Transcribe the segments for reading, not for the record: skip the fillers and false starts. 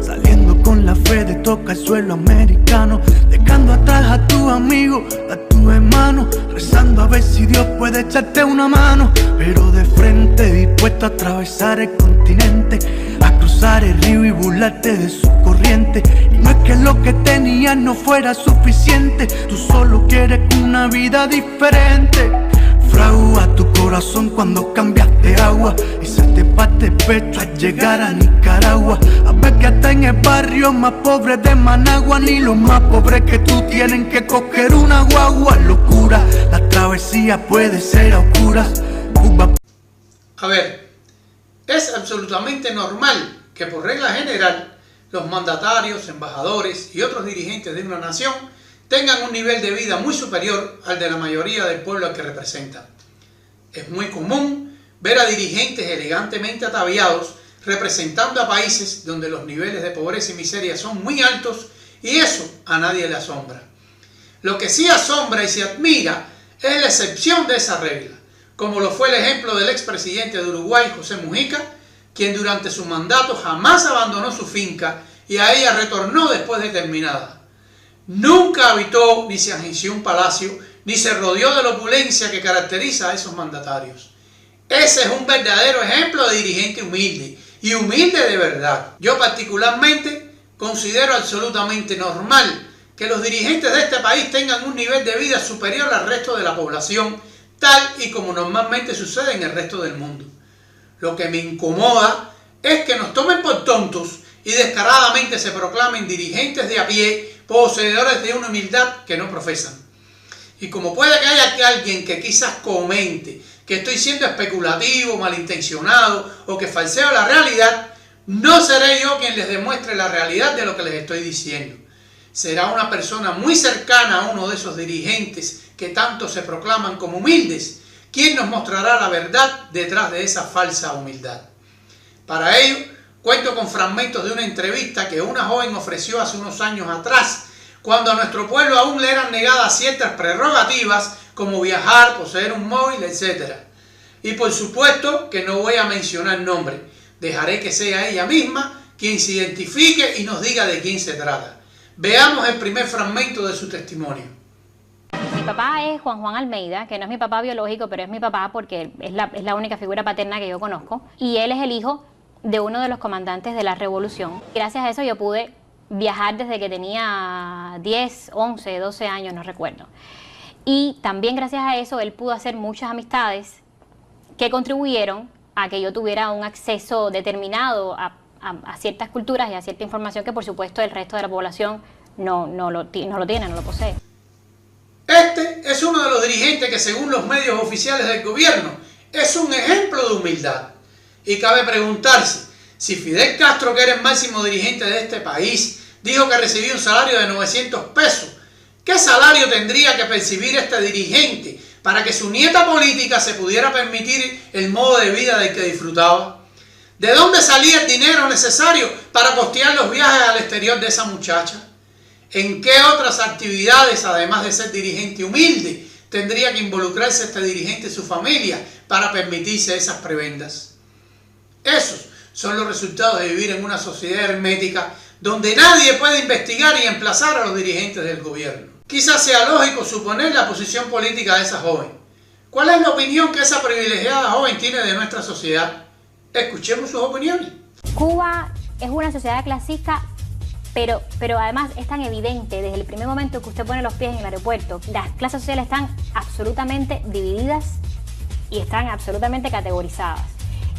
saliendo con la fe de tocar el suelo americano, dejando atrás a tu amigo, a tu hermano, rezando a ver si Dios puede echarte una mano, pero de frente dispuesto a atravesar el continente, a cruzar el río y burlarte de su corriente. Y no es que lo que tenías no fuera suficiente, tú solo quieres una vida diferente. Fragua tu corazón cuando cambiaste agua y se te parte el pecho al llegar a Nicaragua. A ver que hasta en el barrio más pobre de Managua, ni los más pobres que tú tienen que coger una guagua. Locura, la travesía puede ser a oscuras. A ver, es absolutamente normal que por regla general los mandatarios, embajadores y otros dirigentes de una nación tengan un nivel de vida muy superior al de la mayoría del pueblo al que representan. Es muy común ver a dirigentes elegantemente ataviados representando a países donde los niveles de pobreza y miseria son muy altos, y eso a nadie le asombra. Lo que sí asombra y se admira es la excepción de esa regla, como lo fue el ejemplo del expresidente de Uruguay, José Mujica, quien durante su mandato jamás abandonó su finca y a ella retornó después de terminada. Nunca habitó ni se agenció un palacio, ni se rodeó de la opulencia que caracteriza a esos mandatarios. Ese es un verdadero ejemplo de dirigente humilde, y humilde de verdad. Yo particularmente considero absolutamente normal que los dirigentes de este país tengan un nivel de vida superior al resto de la población, tal y como normalmente sucede en el resto del mundo. Lo que me incomoda es que nos tomen por tontos y descaradamente se proclamen dirigentes de a pie, poseedores de una humildad que no profesan. Y como puede que haya aquí alguien que quizás comente que estoy siendo especulativo, malintencionado o que falseo la realidad, no seré yo quien les demuestre la realidad de lo que les estoy diciendo. Será una persona muy cercana a uno de esos dirigentes que tanto se proclaman como humildes, quien nos mostrará la verdad detrás de esa falsa humildad. Para ello, cuento con fragmentos de una entrevista que una joven ofreció hace unos años atrás, cuando a nuestro pueblo aún le eran negadas ciertas prerrogativas como viajar, poseer un móvil, etc. Y por supuesto que no voy a mencionar nombre, dejaré que sea ella misma quien se identifique y nos diga de quién se trata. Veamos el primer fragmento de su testimonio. Mi papá es Juan Almeida, que no es mi papá biológico, pero es mi papá porque es la única figura paterna que yo conozco. Y él es el hijo de uno de los comandantes de la revolución. Gracias a eso yo pude viajar desde que tenía 10, 11, 12 años, no recuerdo. Y también gracias a eso él pudo hacer muchas amistades que contribuyeron a que yo tuviera un acceso determinado a ciertas culturas y a cierta información que por supuesto el resto de la población no lo tiene, no lo posee. Este es uno de los dirigentes que según los medios oficiales del gobierno es un ejemplo de humildad. Y cabe preguntarse, si Fidel Castro, que era el máximo dirigente de este país, dijo que recibía un salario de 900 pesos, ¿qué salario tendría que percibir este dirigente para que su nieta política se pudiera permitir el modo de vida del que disfrutaba? ¿De dónde salía el dinero necesario para costear los viajes al exterior de esa muchacha? ¿En qué otras actividades, además de ser dirigente humilde, tendría que involucrarse este dirigente y su familia para permitirse esas prebendas? Esos son los resultados de vivir en una sociedad hermética donde nadie puede investigar y emplazar a los dirigentes del gobierno. Quizás sea lógico suponer la posición política de esa joven. ¿Cuál es la opinión que esa privilegiada joven tiene de nuestra sociedad? Escuchemos sus opiniones. Cuba es una sociedad clasista, pero además es tan evidente desde el primer momento que usted pone los pies en el aeropuerto. Las clases sociales están absolutamente divididas y están absolutamente categorizadas.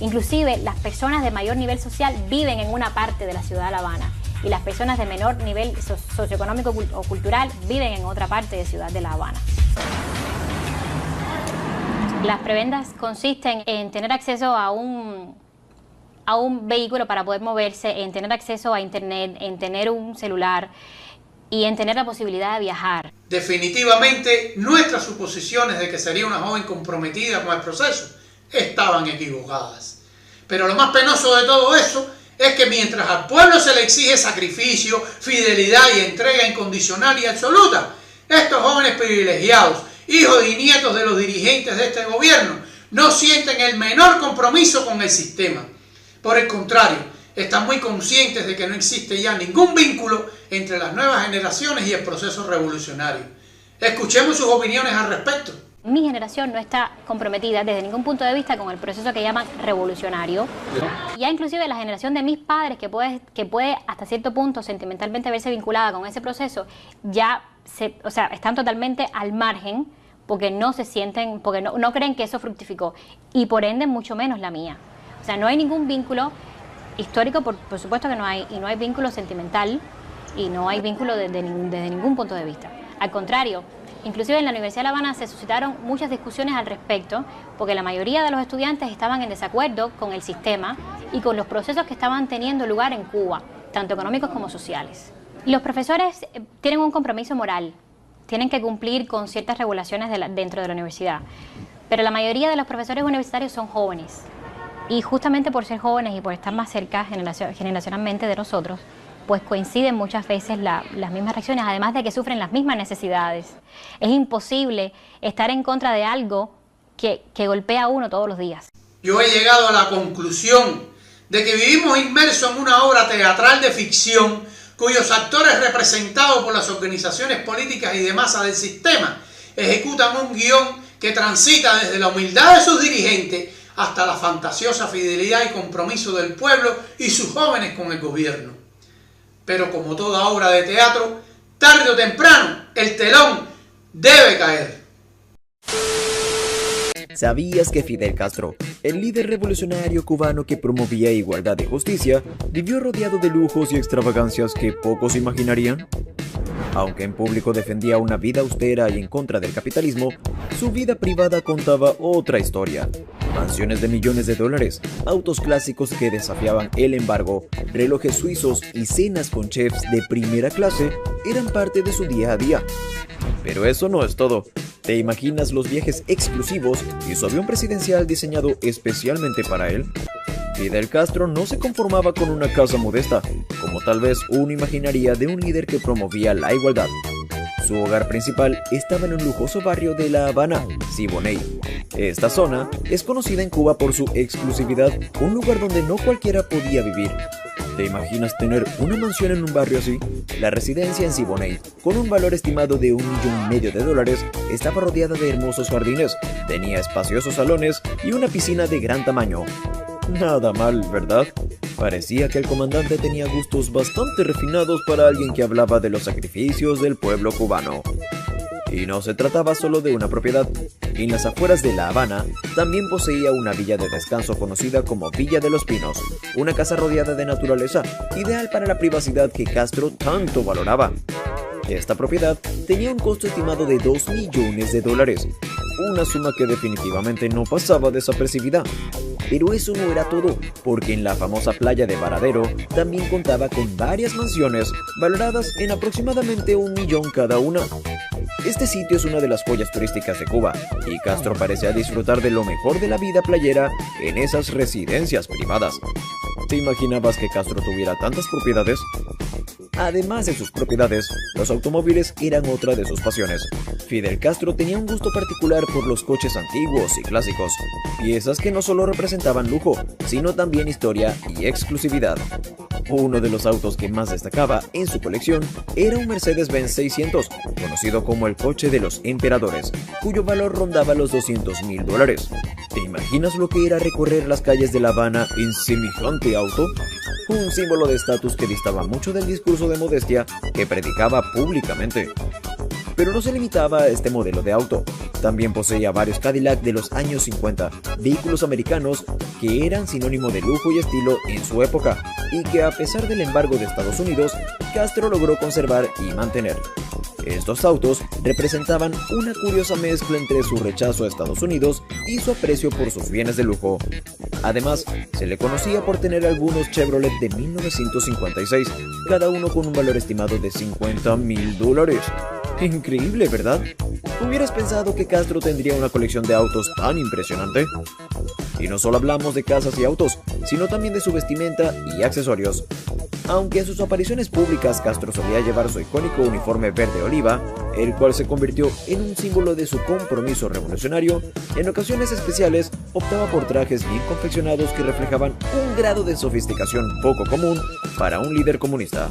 Inclusive las personas de mayor nivel social viven en una parte de la ciudad de La Habana y las personas de menor nivel socioeconómico o cultural viven en otra parte de Ciudad de La Habana. Las prebendas consisten en tener acceso a un vehículo para poder moverse, en tener acceso a internet, en tener un celular y en tener la posibilidad de viajar. Definitivamente nuestras suposiciones de que sería una joven comprometida con el proceso estaban equivocadas. Pero lo más penoso de todo eso es que mientras al pueblo se le exige sacrificio, fidelidad y entrega incondicional y absoluta, estos jóvenes privilegiados, hijos y nietos de los dirigentes de este gobierno, no sienten el menor compromiso con el sistema. Por el contrario, están muy conscientes de que no existe ya ningún vínculo entre las nuevas generaciones y el proceso revolucionario. Escuchemos sus opiniones al respecto. Mi generación no está comprometida desde ningún punto de vista con el proceso que llaman revolucionario. Ya inclusive la generación de mis padres, que puede hasta cierto punto sentimentalmente verse vinculada con ese proceso, ya están totalmente al margen porque no se sienten, porque no creen que eso fructificó, y por ende mucho menos la mía. O sea, no hay ningún vínculo histórico, por supuesto que no hay, y no hay vínculo sentimental, y no hay vínculo desde ningún punto de vista. Al contrario, inclusive en la Universidad de La Habana se suscitaron muchas discusiones al respecto, porque la mayoría de los estudiantes estaban en desacuerdo con el sistema y con los procesos que estaban teniendo lugar en Cuba, tanto económicos como sociales. Los profesores tienen un compromiso moral, tienen que cumplir con ciertas regulaciones dentro de la universidad, pero la mayoría de los profesores universitarios son jóvenes, y justamente por ser jóvenes y por estar más cerca generacionalmente de nosotros, pues coinciden muchas veces las mismas reacciones, además de que sufren las mismas necesidades. Es imposible estar en contra de algo que golpea a uno todos los días. Yo he llegado a la conclusión de que vivimos inmersos en una obra teatral de ficción cuyos actores, representados por las organizaciones políticas y de masa del sistema, ejecutan un guión que transita desde la humildad de sus dirigentes hasta la fantasiosa fidelidad y compromiso del pueblo y sus jóvenes con el gobierno. Pero como toda obra de teatro, tarde o temprano el telón debe caer. ¿Sabías que Fidel Castro, el líder revolucionario cubano que promovía igualdad y justicia, vivió rodeado de lujos y extravagancias que pocos imaginarían? Aunque en público defendía una vida austera y en contra del capitalismo, su vida privada contaba otra historia. Mansiones de millones de dólares, autos clásicos que desafiaban el embargo, relojes suizos y cenas con chefs de primera clase eran parte de su día a día. Pero eso no es todo. ¿Te imaginas los viajes exclusivos y su avión presidencial diseñado especialmente para él? Fidel Castro no se conformaba con una casa modesta, como tal vez uno imaginaría de un líder que promovía la igualdad. Su hogar principal estaba en un lujoso barrio de La Habana, Siboney. Esta zona es conocida en Cuba por su exclusividad, un lugar donde no cualquiera podía vivir. ¿Te imaginas tener una mansión en un barrio así? La residencia en Siboney, con un valor estimado de $1,5 millones, estaba rodeada de hermosos jardines, tenía espaciosos salones y una piscina de gran tamaño. Nada mal, ¿verdad? Parecía que el comandante tenía gustos bastante refinados para alguien que hablaba de los sacrificios del pueblo cubano. Y no se trataba solo de una propiedad. En las afueras de La Habana, también poseía una villa de descanso conocida como Villa de los Pinos, una casa rodeada de naturaleza, ideal para la privacidad que Castro tanto valoraba. Esta propiedad tenía un costo estimado de $2 millones, una suma que definitivamente no pasaba desapercibida. Pero eso no era todo, porque en la famosa playa de Varadero también contaba con varias mansiones valoradas en aproximadamente $1 millón cada una. Este sitio es una de las joyas turísticas de Cuba, y Castro parecía disfrutar de lo mejor de la vida playera en esas residencias privadas. ¿Te imaginabas que Castro tuviera tantas propiedades? Además de sus propiedades, los automóviles eran otra de sus pasiones. Fidel Castro tenía un gusto particular por los coches antiguos y clásicos, piezas que no solo representaban lujo, sino también historia y exclusividad. Uno de los autos que más destacaba en su colección era un Mercedes-Benz 600, conocido como el coche de los emperadores, cuyo valor rondaba los $200,000. ¿Te imaginas lo que era recorrer las calles de La Habana en semejante auto? Un símbolo de estatus que distaba mucho del discurso de modestia que predicaba públicamente. Pero no se limitaba a este modelo de auto. También poseía varios Cadillac de los años 50, vehículos americanos que eran sinónimo de lujo y estilo en su época, y que a pesar del embargo de Estados Unidos, Castro logró conservar y mantener. Estos autos representaban una curiosa mezcla entre su rechazo a Estados Unidos y su aprecio por sus bienes de lujo. Además, se le conocía por tener algunos Chevrolet de 1956, cada uno con un valor estimado de $50,000. Increíble, ¿verdad? ¿Hubieras pensado que Castro tendría una colección de autos tan impresionante? Y no solo hablamos de casas y autos, sino también de su vestimenta y accesorios. Aunque en sus apariciones públicas Castro solía llevar su icónico uniforme verde oliva, el cual se convirtió en un símbolo de su compromiso revolucionario, en ocasiones especiales optaba por trajes bien confeccionados que reflejaban un grado de sofisticación poco común para un líder comunista.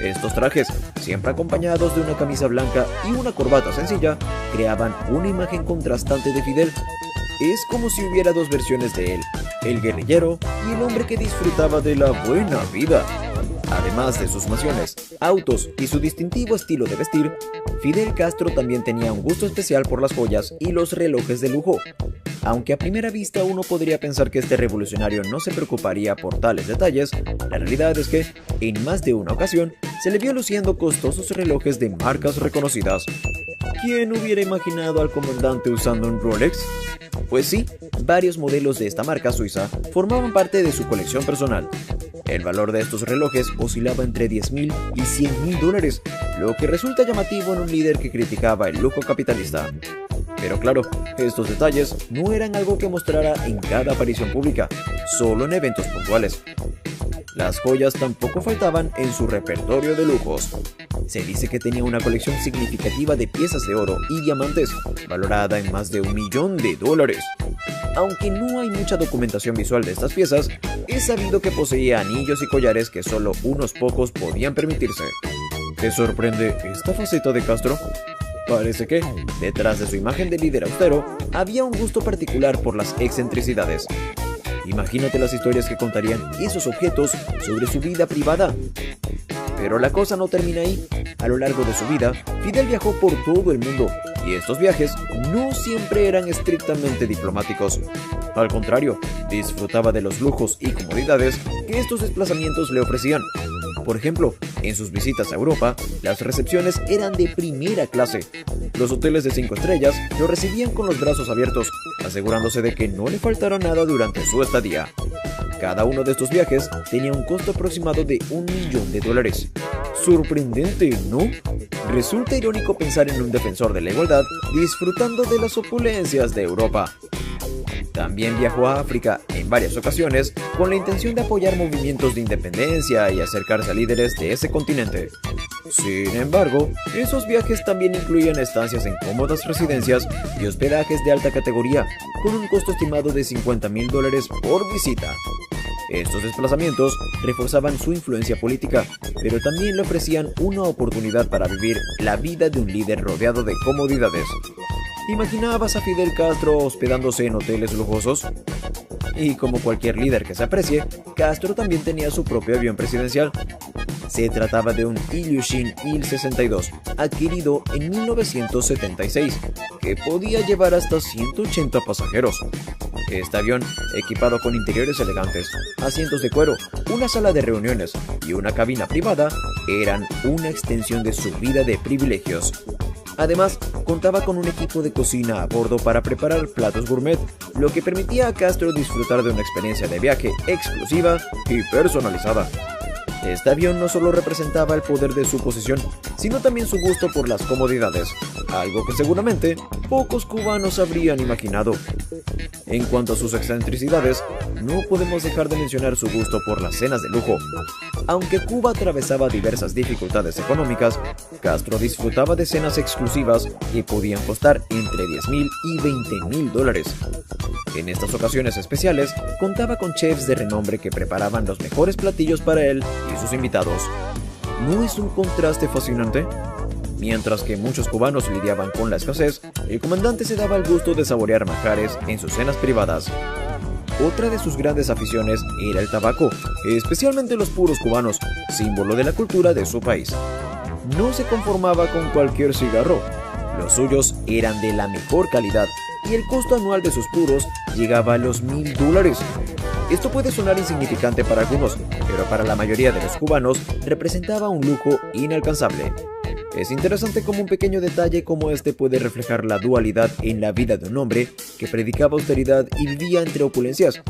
Estos trajes, siempre acompañados de una camisa blanca y una corbata sencilla, creaban una imagen contrastante de Fidel. Es como si hubiera dos versiones de él, el guerrillero y el hombre que disfrutaba de la buena vida. Además de sus mansiones, autos y su distintivo estilo de vestir, Fidel Castro también tenía un gusto especial por las joyas y los relojes de lujo. Aunque a primera vista uno podría pensar que este revolucionario no se preocuparía por tales detalles, la realidad es que, en más de una ocasión, se le vio luciendo costosos relojes de marcas reconocidas. ¿Quién hubiera imaginado al comandante usando un Rolex? Pues sí, varios modelos de esta marca suiza formaban parte de su colección personal. El valor de estos relojes oscilaba entre $10,000 y $100,000, lo que resulta llamativo en un líder que criticaba el lujo capitalista. Pero claro, estos detalles no eran algo que mostrara en cada aparición pública, solo en eventos puntuales. Las joyas tampoco faltaban en su repertorio de lujos. Se dice que tenía una colección significativa de piezas de oro y diamantes, valorada en más de $1 millón. Aunque no hay mucha documentación visual de estas piezas, es sabido que poseía anillos y collares que solo unos pocos podían permitirse. ¿Te sorprende esta faceta de Castro? Parece que, detrás de su imagen de líder austero, había un gusto particular por las excentricidades. Imagínate las historias que contarían esos objetos sobre su vida privada. Pero la cosa no termina ahí. A lo largo de su vida, Fidel viajó por todo el mundo, y estos viajes no siempre eran estrictamente diplomáticos. Al contrario, disfrutaba de los lujos y comodidades que estos desplazamientos le ofrecían. Por ejemplo, en sus visitas a Europa, las recepciones eran de primera clase. Los hoteles de 5 estrellas lo recibían con los brazos abiertos, asegurándose de que no le faltara nada durante su estadía. Cada uno de estos viajes tenía un costo aproximado de $1 millón. Sorprendente, ¿no? Resulta irónico pensar en un defensor de la igualdad disfrutando de las opulencias de Europa. También viajó a África en varias ocasiones con la intención de apoyar movimientos de independencia y acercarse a líderes de ese continente. Sin embargo, esos viajes también incluían estancias en cómodas residencias y hospedajes de alta categoría, con un costo estimado de $50,000 por visita. Estos desplazamientos reforzaban su influencia política, pero también le ofrecían una oportunidad para vivir la vida de un líder rodeado de comodidades. ¿Imaginabas a Fidel Castro hospedándose en hoteles lujosos? Y como cualquier líder que se aprecie, Castro también tenía su propio avión presidencial. Se trataba de un Ilyushin Il-62, adquirido en 1976, que podía llevar hasta 180 pasajeros. Este avión, equipado con interiores elegantes, asientos de cuero, una sala de reuniones y una cabina privada, eran una extensión de su vida de privilegios. Además, contaba con un equipo de cocina a bordo para preparar platos gourmet, lo que permitía a Castro disfrutar de una experiencia de viaje exclusiva y personalizada. Este avión no solo representaba el poder de su posición, sino también su gusto por las comodidades, algo que seguramente pocos cubanos habrían imaginado. En cuanto a sus excentricidades, no podemos dejar de mencionar su gusto por las cenas de lujo. Aunque Cuba atravesaba diversas dificultades económicas, Castro disfrutaba de cenas exclusivas que podían costar entre $10,000 y $20,000. En estas ocasiones especiales, contaba con chefs de renombre que preparaban los mejores platillos para él y sus invitados. ¿No es un contraste fascinante? Mientras que muchos cubanos lidiaban con la escasez, el comandante se daba el gusto de saborear manjares en sus cenas privadas. Otra de sus grandes aficiones era el tabaco, especialmente los puros cubanos, símbolo de la cultura de su país. No se conformaba con cualquier cigarro. Los suyos eran de la mejor calidad y el costo anual de sus puros llegaba a los $1,000. Esto puede sonar insignificante para algunos, pero para la mayoría de los cubanos representaba un lujo inalcanzable. Es interesante cómo un pequeño detalle como este puede reflejar la dualidad en la vida de un hombre que predicaba austeridad y vivía entre opulencias.